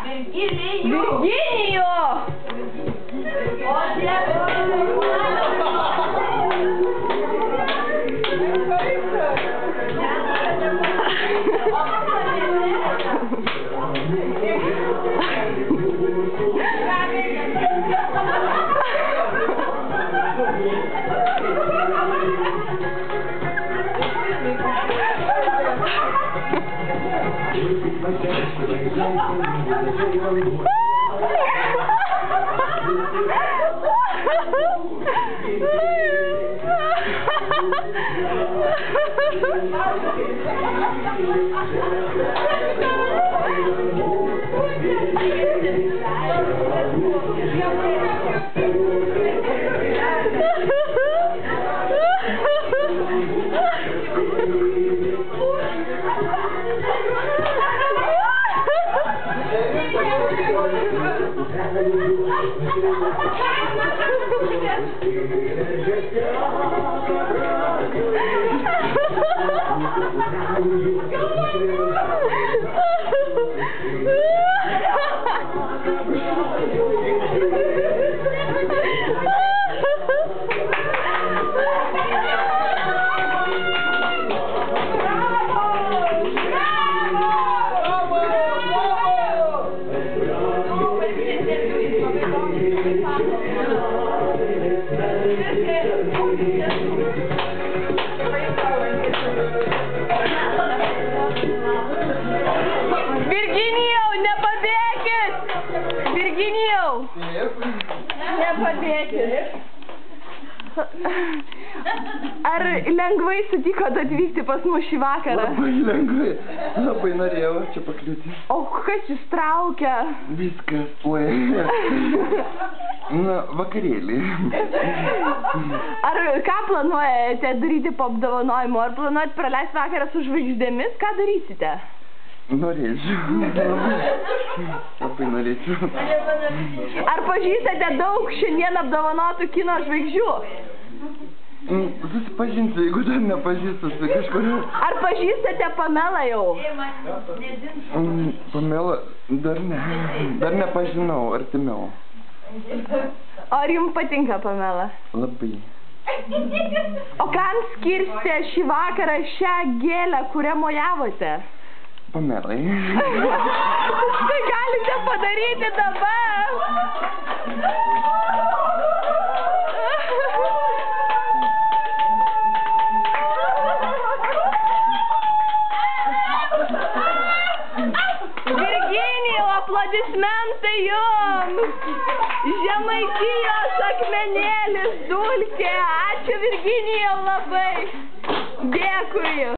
Virginijų! O Virginijau, nepabėkit! Virginijau! Nepabėkit! Ar lengvai sutikot atvykti pas mus šį vakarą? Labai lengvai. Labai norėjau čia pakliūti. O kas jūs traukia? Viskas, oi. Na, vakarėlį. Ar ką planuojate daryti po apdovanojimo? Ar planuojate praleisti vakarą su žvaigždėmis? Ką darysite? Norėčiau. Labai norėčiau. Ar pažįstate daug šiandien apdovanotų kino žvaigždžių? Susipažinsiu, jeigu dar nepažįstu su kažkurio. Ar pažįstate Pamelą jau? Pamela, dar ne. Dar nepažinau, artimiau. Ar jums patinka Pamela? Labai. O kam skirsite šį vakarą šią gėlę, kurią mojavote? Pamelai. Tai galite padaryti dabar. Virginijau, aplodismentai jums! Žemaitijos akmenėlis dulkė. Ačiū Virginijau labai. Dėkui.